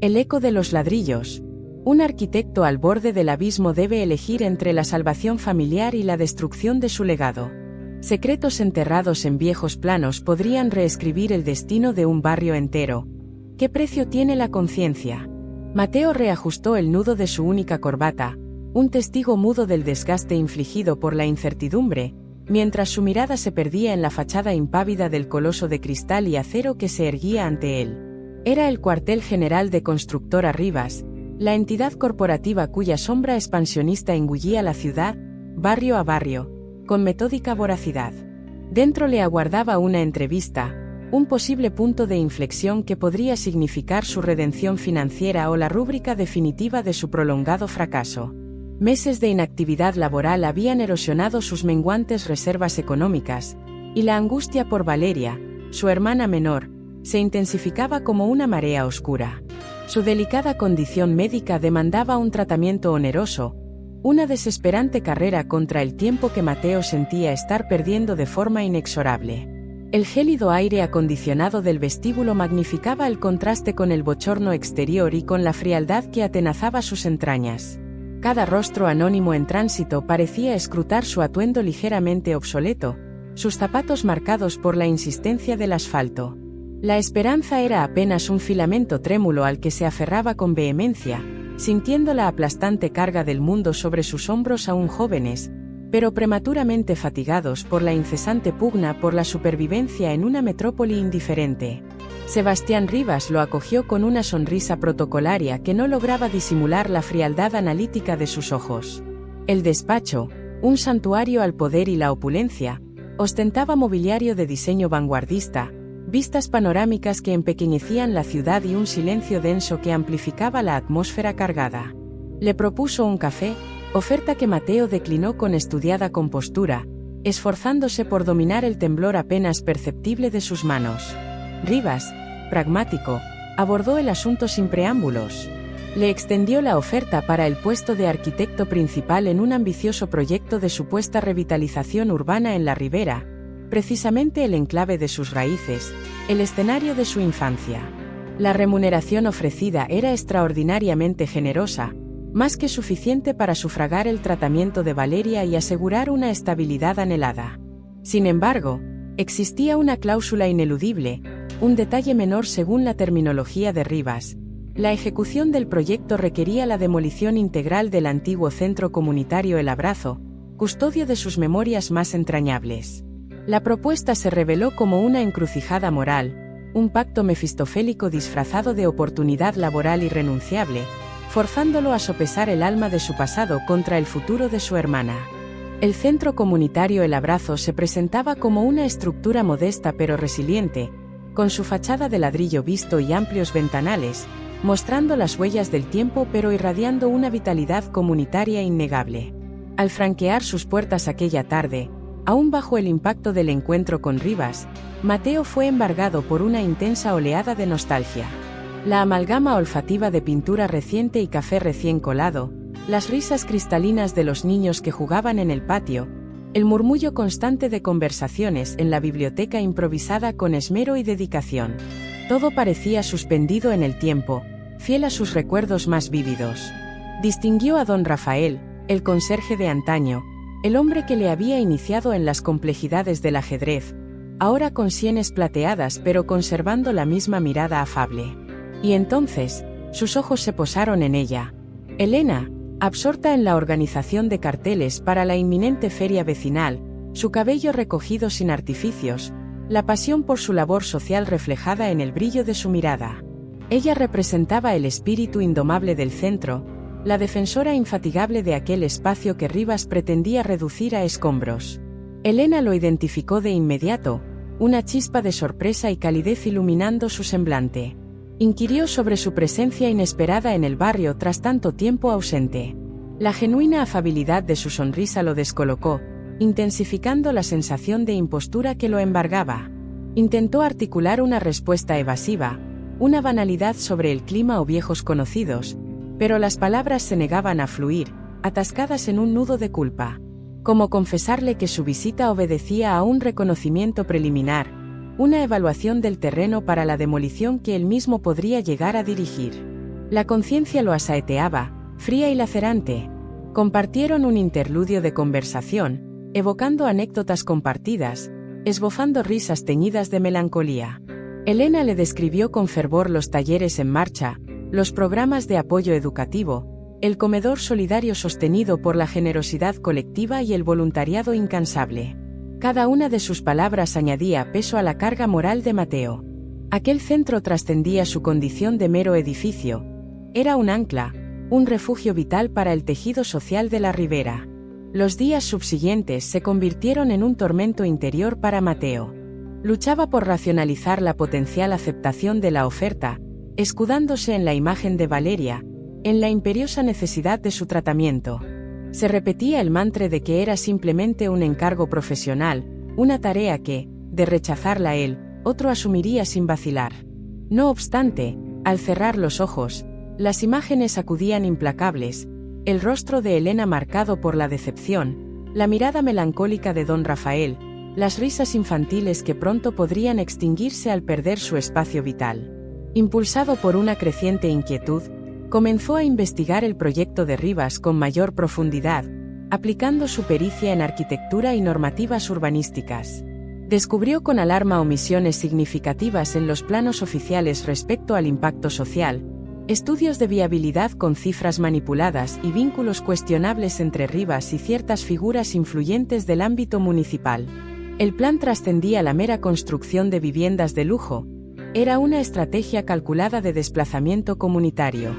El eco de los ladrillos. Un arquitecto al borde del abismo debe elegir entre la salvación familiar y la destrucción de su legado. Secretos enterrados en viejos planos podrían reescribir el destino de un barrio entero. ¿Qué precio tiene la conciencia? Mateo reajustó el nudo de su única corbata, un testigo mudo del desgaste infligido por la incertidumbre, mientras su mirada se perdía en la fachada impávida del coloso de cristal y acero que se erguía ante él. Era el cuartel general de Constructora Rivas, la entidad corporativa cuya sombra expansionista engullía la ciudad, barrio a barrio, con metódica voracidad. Dentro le aguardaba una entrevista, un posible punto de inflexión que podría significar su redención financiera o la rúbrica definitiva de su prolongado fracaso. Meses de inactividad laboral habían erosionado sus menguantes reservas económicas, y la angustia por Valeria, su hermana menor, se intensificaba como una marea oscura. Su delicada condición médica demandaba un tratamiento oneroso, una desesperante carrera contra el tiempo que Mateo sentía estar perdiendo de forma inexorable. El gélido aire acondicionado del vestíbulo magnificaba el contraste con el bochorno exterior y con la frialdad que atenazaba sus entrañas. Cada rostro anónimo en tránsito parecía escrutar su atuendo ligeramente obsoleto, sus zapatos marcados por la insistencia del asfalto. La esperanza era apenas un filamento trémulo al que se aferraba con vehemencia, sintiendo la aplastante carga del mundo sobre sus hombros aún jóvenes, pero prematuramente fatigados por la incesante pugna por la supervivencia en una metrópoli indiferente. Sebastián Rivas lo acogió con una sonrisa protocolaria que no lograba disimular la frialdad analítica de sus ojos. El despacho, un santuario al poder y la opulencia, ostentaba mobiliario de diseño vanguardista, vistas panorámicas que empequeñecían la ciudad y un silencio denso que amplificaba la atmósfera cargada. Le propuso un café, oferta que Mateo declinó con estudiada compostura, esforzándose por dominar el temblor apenas perceptible de sus manos. Rivas, pragmático, abordó el asunto sin preámbulos. Le extendió la oferta para el puesto de arquitecto principal en un ambicioso proyecto de supuesta revitalización urbana en la Ribera, precisamente el enclave de sus raíces, el escenario de su infancia. La remuneración ofrecida era extraordinariamente generosa, más que suficiente para sufragar el tratamiento de Valeria y asegurar una estabilidad anhelada. Sin embargo, existía una cláusula ineludible, un detalle menor según la terminología de Rivas. La ejecución del proyecto requería la demolición integral del antiguo centro comunitario El Abrazo, custodio de sus memorias más entrañables. La propuesta se reveló como una encrucijada moral, un pacto mefistofélico disfrazado de oportunidad laboral irrenunciable, forzándolo a sopesar el alma de su pasado contra el futuro de su hermana. El centro comunitario El Abrazo se presentaba como una estructura modesta pero resiliente, con su fachada de ladrillo visto y amplios ventanales, mostrando las huellas del tiempo pero irradiando una vitalidad comunitaria innegable. Al franquear sus puertas aquella tarde, aún bajo el impacto del encuentro con Rivas, Mateo fue embargado por una intensa oleada de nostalgia. La amalgama olfativa de pintura reciente y café recién colado, las risas cristalinas de los niños que jugaban en el patio, el murmullo constante de conversaciones en la biblioteca improvisada con esmero y dedicación. Todo parecía suspendido en el tiempo, fiel a sus recuerdos más vívidos. Distinguió a don Rafael, el conserje de antaño, el hombre que le había iniciado en las complejidades del ajedrez, ahora con sienes plateadas pero conservando la misma mirada afable. Y entonces, sus ojos se posaron en ella. Elena, absorta en la organización de carteles para la inminente feria vecinal, su cabello recogido sin artificios, la pasión por su labor social reflejada en el brillo de su mirada. Ella representaba el espíritu indomable del centro, la defensora infatigable de aquel espacio que Rivas pretendía reducir a escombros. Elena lo identificó de inmediato, una chispa de sorpresa y calidez iluminando su semblante. Inquirió sobre su presencia inesperada en el barrio tras tanto tiempo ausente. La genuina afabilidad de su sonrisa lo descolocó, intensificando la sensación de impostura que lo embargaba. Intentó articular una respuesta evasiva, una banalidad sobre el clima o viejos conocidos, pero las palabras se negaban a fluir, atascadas en un nudo de culpa. Como confesarle que su visita obedecía a un reconocimiento preliminar, una evaluación del terreno para la demolición que él mismo podría llegar a dirigir. La conciencia lo asaeteaba, fría y lacerante. Compartieron un interludio de conversación, evocando anécdotas compartidas, esbozando risas teñidas de melancolía. Elena le describió con fervor los talleres en marcha, los programas de apoyo educativo, el comedor solidario sostenido por la generosidad colectiva y el voluntariado incansable. Cada una de sus palabras añadía peso a la carga moral de Mateo. Aquel centro trascendía su condición de mero edificio. Era un ancla, un refugio vital para el tejido social de la Ribera. Los días subsiguientes se convirtieron en un tormento interior para Mateo. Luchaba por racionalizar la potencial aceptación de la oferta, escudándose en la imagen de Valeria, en la imperiosa necesidad de su tratamiento. Se repetía el mantra de que era simplemente un encargo profesional, una tarea que, de rechazarla él, otro asumiría sin vacilar. No obstante, al cerrar los ojos, las imágenes acudían implacables, el rostro de Elena marcado por la decepción, la mirada melancólica de don Rafael, las risas infantiles que pronto podrían extinguirse al perder su espacio vital. Impulsado por una creciente inquietud, comenzó a investigar el proyecto de Rivas con mayor profundidad, aplicando su pericia en arquitectura y normativas urbanísticas. Descubrió con alarma omisiones significativas en los planos oficiales respecto al impacto social, estudios de viabilidad con cifras manipuladas y vínculos cuestionables entre Rivas y ciertas figuras influyentes del ámbito municipal. El plan trascendía la mera construcción de viviendas de lujo, era una estrategia calculada de desplazamiento comunitario.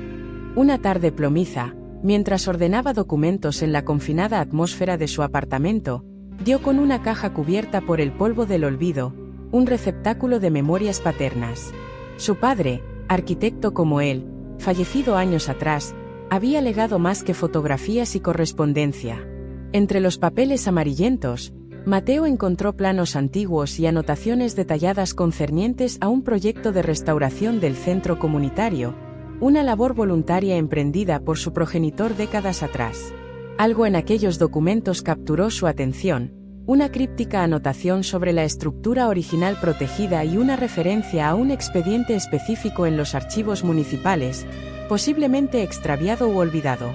Una tarde plomiza, mientras ordenaba documentos en la confinada atmósfera de su apartamento, dio con una caja cubierta por el polvo del olvido, un receptáculo de memorias paternas. Su padre, arquitecto como él, fallecido años atrás, había legado más que fotografías y correspondencia. Entre los papeles amarillentos, Mateo encontró planos antiguos y anotaciones detalladas concernientes a un proyecto de restauración del centro comunitario, una labor voluntaria emprendida por su progenitor décadas atrás. Algo en aquellos documentos capturó su atención, una críptica anotación sobre la estructura original protegida y una referencia a un expediente específico en los archivos municipales, posiblemente extraviado u olvidado.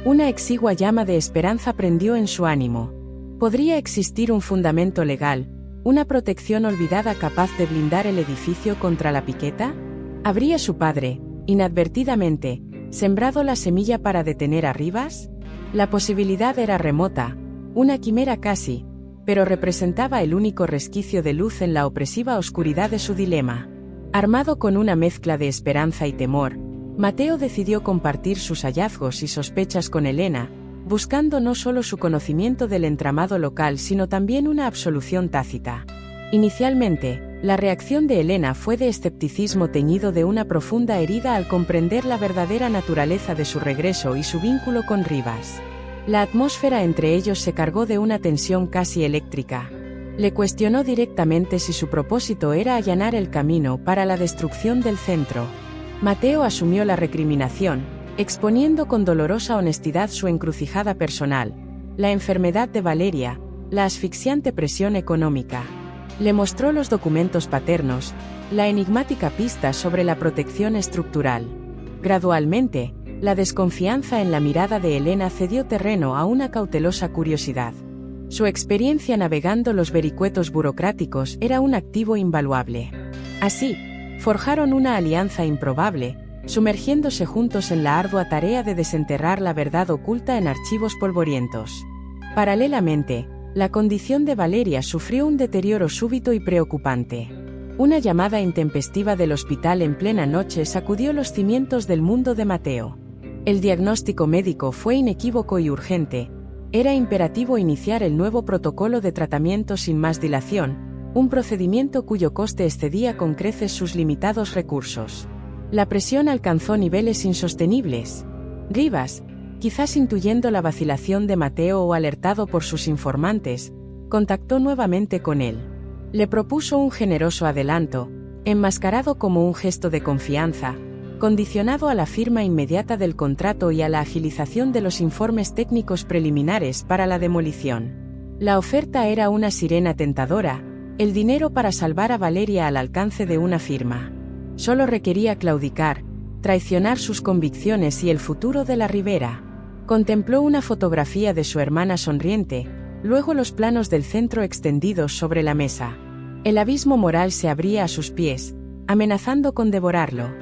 Una exigua llama de esperanza prendió en su ánimo. ¿Podría existir un fundamento legal, una protección olvidada capaz de blindar el edificio contra la piqueta? ¿Habría su padre, inadvertidamente, sembrado la semilla para detener a Rivas? La posibilidad era remota, una quimera casi, pero representaba el único resquicio de luz en la opresiva oscuridad de su dilema. Armado con una mezcla de esperanza y temor, Mateo decidió compartir sus hallazgos y sospechas con Elena, buscando no solo su conocimiento del entramado local sino también una absolución tácita. Inicialmente, la reacción de Elena fue de escepticismo teñido de una profunda herida al comprender la verdadera naturaleza de su regreso y su vínculo con Rivas. La atmósfera entre ellos se cargó de una tensión casi eléctrica. Le cuestionó directamente si su propósito era allanar el camino para la destrucción del centro. Mateo asumió la recriminación, exponiendo con dolorosa honestidad su encrucijada personal, la enfermedad de Valeria, la asfixiante presión económica. Le mostró los documentos paternos, la enigmática pista sobre la protección estructural. Gradualmente, la desconfianza en la mirada de Elena cedió terreno a una cautelosa curiosidad. Su experiencia navegando los vericuetos burocráticos era un activo invaluable. Así, forjaron una alianza improbable, sumergiéndose juntos en la ardua tarea de desenterrar la verdad oculta en archivos polvorientos. Paralelamente, la condición de Valeria sufrió un deterioro súbito y preocupante. Una llamada intempestiva del hospital en plena noche sacudió los cimientos del mundo de Mateo. El diagnóstico médico fue inequívoco y urgente. Era imperativo iniciar el nuevo protocolo de tratamiento sin más dilación, un procedimiento cuyo coste excedía con creces sus limitados recursos. La presión alcanzó niveles insostenibles. Rivas, quizás intuyendo la vacilación de Mateo o alertado por sus informantes, contactó nuevamente con él. Le propuso un generoso adelanto, enmascarado como un gesto de confianza, condicionado a la firma inmediata del contrato y a la agilización de los informes técnicos preliminares para la demolición. La oferta era una sirena tentadora, el dinero para salvar a Valeria al alcance de una firma. Solo requería claudicar, traicionar sus convicciones y el futuro de la Ribera. Contempló una fotografía de su hermana sonriente, luego los planos del centro extendidos sobre la mesa. El abismo moral se abría a sus pies, amenazando con devorarlo.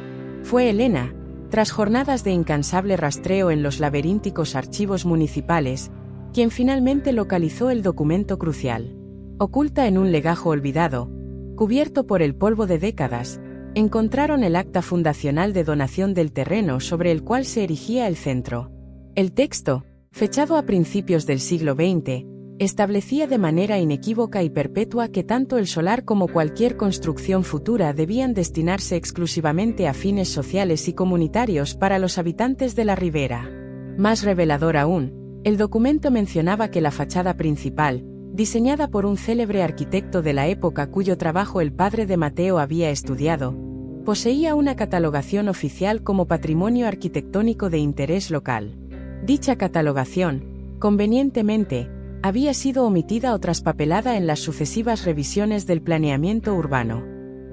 Fue Elena, tras jornadas de incansable rastreo en los laberínticos archivos municipales, quien finalmente localizó el documento crucial. Oculta en un legajo olvidado, cubierto por el polvo de décadas, encontraron el acta fundacional de donación del terreno sobre el cual se erigía el centro. El texto, fechado a principios del siglo XX, establecía de manera inequívoca y perpetua que tanto el solar como cualquier construcción futura debían destinarse exclusivamente a fines sociales y comunitarios para los habitantes de la Ribera. Más revelador aún, el documento mencionaba que la fachada principal, diseñada por un célebre arquitecto de la época cuyo trabajo el padre de Mateo había estudiado, poseía una catalogación oficial como patrimonio arquitectónico de interés local. Dicha catalogación, convenientemente, había sido omitida o traspapelada en las sucesivas revisiones del planeamiento urbano.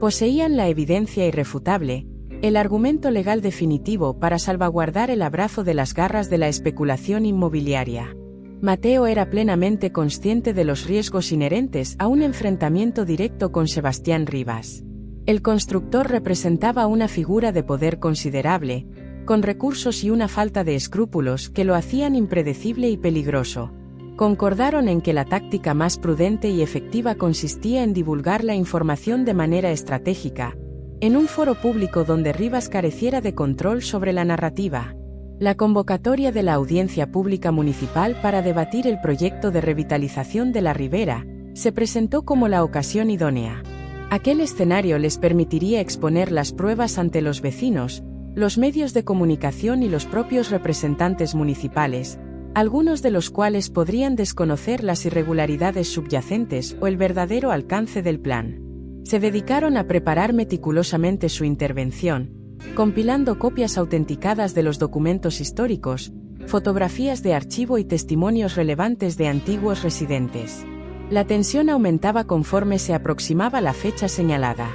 Poseían la evidencia irrefutable, el argumento legal definitivo para salvaguardar el abrazo de las garras de la especulación inmobiliaria. Mateo era plenamente consciente de los riesgos inherentes a un enfrentamiento directo con Sebastián Rivas. El constructor representaba una figura de poder considerable, con recursos y una falta de escrúpulos que lo hacían impredecible y peligroso. Concordaron en que la táctica más prudente y efectiva consistía en divulgar la información de manera estratégica, en un foro público donde Rivas careciera de control sobre la narrativa. La convocatoria de la audiencia pública municipal para debatir el proyecto de revitalización de la Ribera se presentó como la ocasión idónea. Aquel escenario les permitiría exponer las pruebas ante los vecinos, los medios de comunicación y los propios representantes municipales, algunos de los cuales podrían desconocer las irregularidades subyacentes o el verdadero alcance del plan. Se dedicaron a preparar meticulosamente su intervención, compilando copias autenticadas de los documentos históricos, fotografías de archivo y testimonios relevantes de antiguos residentes. La tensión aumentaba conforme se aproximaba la fecha señalada.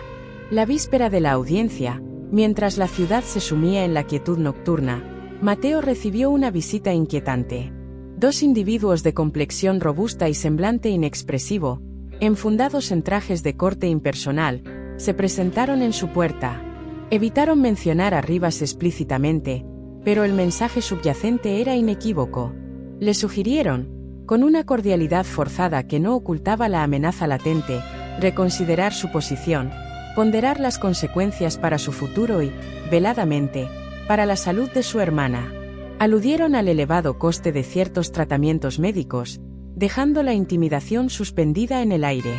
La víspera de la audiencia, mientras la ciudad se sumía en la quietud nocturna, Mateo recibió una visita inquietante. Dos individuos de complexión robusta y semblante inexpresivo, enfundados en trajes de corte impersonal, se presentaron en su puerta. Evitaron mencionar a Rivas explícitamente, pero el mensaje subyacente era inequívoco. Le sugirieron, con una cordialidad forzada que no ocultaba la amenaza latente, reconsiderar su posición, ponderar las consecuencias para su futuro y, veladamente, para la salud de su hermana. Aludieron al elevado coste de ciertos tratamientos médicos, dejando la intimidación suspendida en el aire.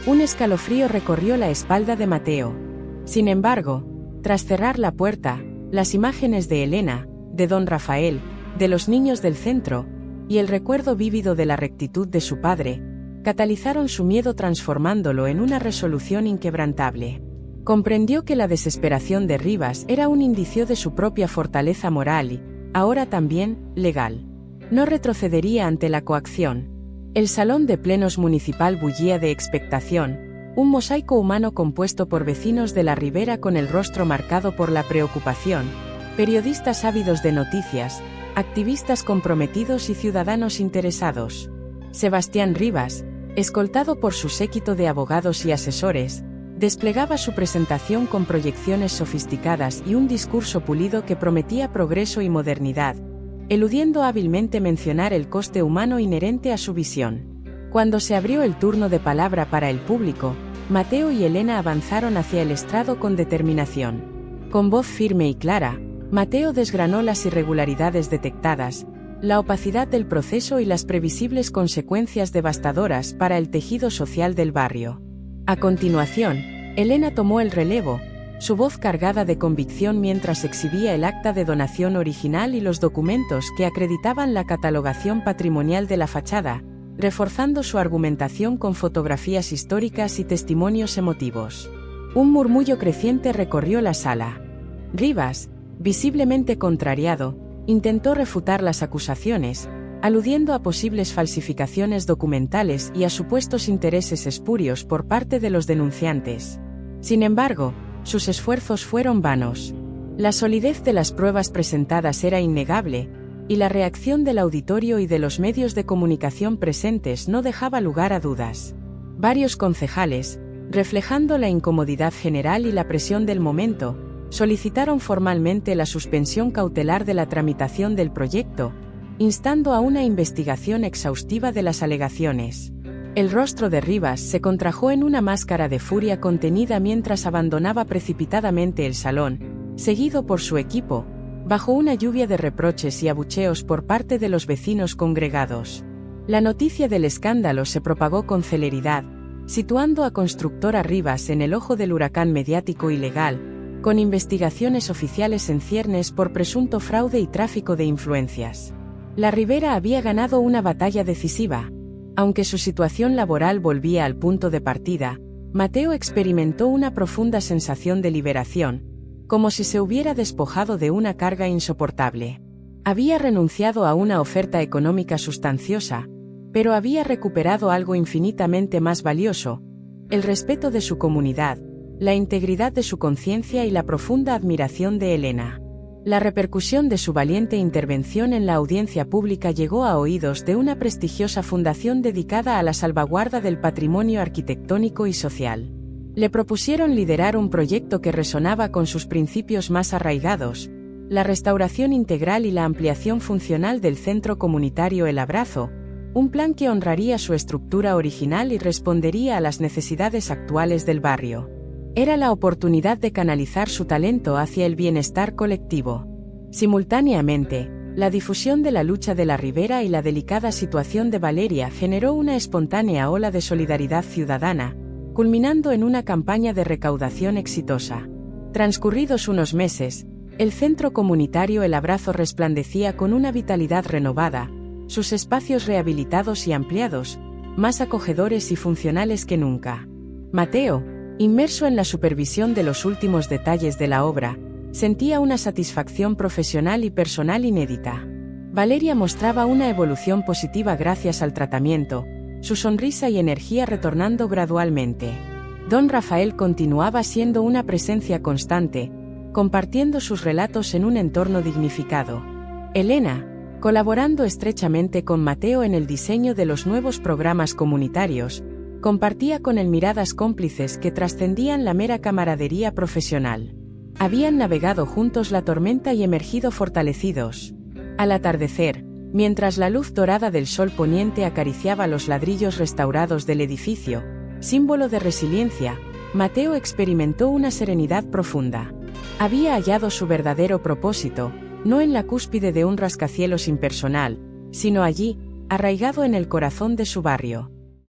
Un escalofrío recorrió la espalda de Mateo. Sin embargo, tras cerrar la puerta, las imágenes de Elena, de don Rafael, de los niños del centro, y el recuerdo vívido de la rectitud de su padre, catalizaron su miedo transformándolo en una resolución inquebrantable. Comprendió que la desesperación de Rivas era un indicio de su propia fortaleza moral y, ahora también, legal. No retrocedería ante la coacción. El salón de plenos municipal bullía de expectación, un mosaico humano compuesto por vecinos de la Ribera con el rostro marcado por la preocupación, periodistas ávidos de noticias, activistas comprometidos y ciudadanos interesados. Sebastián Rivas, escoltado por su séquito de abogados y asesores, desplegaba su presentación con proyecciones sofisticadas y un discurso pulido que prometía progreso y modernidad, eludiendo hábilmente mencionar el coste humano inherente a su visión. Cuando se abrió el turno de palabra para el público, Mateo y Elena avanzaron hacia el estrado con determinación. Con voz firme y clara, Mateo desgranó las irregularidades detectadas, la opacidad del proceso y las previsibles consecuencias devastadoras para el tejido social del barrio. A continuación, Elena tomó el relevo, su voz cargada de convicción mientras exhibía el acta de donación original y los documentos que acreditaban la catalogación patrimonial de la fachada, reforzando su argumentación con fotografías históricas y testimonios emotivos. Un murmullo creciente recorrió la sala. Rivas, visiblemente contrariado, intentó refutar las acusaciones, aludiendo a posibles falsificaciones documentales y a supuestos intereses espurios por parte de los denunciantes. Sin embargo, sus esfuerzos fueron vanos. La solidez de las pruebas presentadas era innegable, y la reacción del auditorio y de los medios de comunicación presentes no dejaba lugar a dudas. Varios concejales, reflejando la incomodidad general y la presión del momento, solicitaron formalmente la suspensión cautelar de la tramitación del proyecto, instando a una investigación exhaustiva de las alegaciones. El rostro de Rivas se contrajo en una máscara de furia contenida mientras abandonaba precipitadamente el salón, seguido por su equipo, bajo una lluvia de reproches y abucheos por parte de los vecinos congregados. La noticia del escándalo se propagó con celeridad, situando a Constructora Rivas en el ojo del huracán mediático y legal, con investigaciones oficiales en ciernes por presunto fraude y tráfico de influencias. La Ribera había ganado una batalla decisiva. Aunque su situación laboral volvía al punto de partida, Mateo experimentó una profunda sensación de liberación, como si se hubiera despojado de una carga insoportable. Había renunciado a una oferta económica sustanciosa, pero había recuperado algo infinitamente más valioso: el respeto de su comunidad, la integridad de su conciencia y la profunda admiración de Elena. La repercusión de su valiente intervención en la audiencia pública llegó a oídos de una prestigiosa fundación dedicada a la salvaguarda del patrimonio arquitectónico y social. Le propusieron liderar un proyecto que resonaba con sus principios más arraigados: la restauración integral y la ampliación funcional del centro comunitario El Abrazo, un plan que honraría su estructura original y respondería a las necesidades actuales del barrio. Era la oportunidad de canalizar su talento hacia el bienestar colectivo. Simultáneamente, la difusión de la lucha de la Ribera y la delicada situación de Valeria generó una espontánea ola de solidaridad ciudadana, culminando en una campaña de recaudación exitosa. Transcurridos unos meses, el centro comunitario El Abrazo resplandecía con una vitalidad renovada, sus espacios rehabilitados y ampliados, más acogedores y funcionales que nunca. Mateo, inmerso en la supervisión de los últimos detalles de la obra, sentía una satisfacción profesional y personal inédita. Valeria mostraba una evolución positiva gracias al tratamiento, su sonrisa y energía retornando gradualmente. Don Rafael continuaba siendo una presencia constante, compartiendo sus relatos en un entorno dignificado. Elena, colaborando estrechamente con Mateo en el diseño de los nuevos programas comunitarios, compartía con él miradas cómplices que trascendían la mera camaradería profesional. Habían navegado juntos la tormenta y emergido fortalecidos. Al atardecer, mientras la luz dorada del sol poniente acariciaba los ladrillos restaurados del edificio, símbolo de resiliencia, Mateo experimentó una serenidad profunda. Había hallado su verdadero propósito, no en la cúspide de un rascacielos impersonal, sino allí, arraigado en el corazón de su barrio.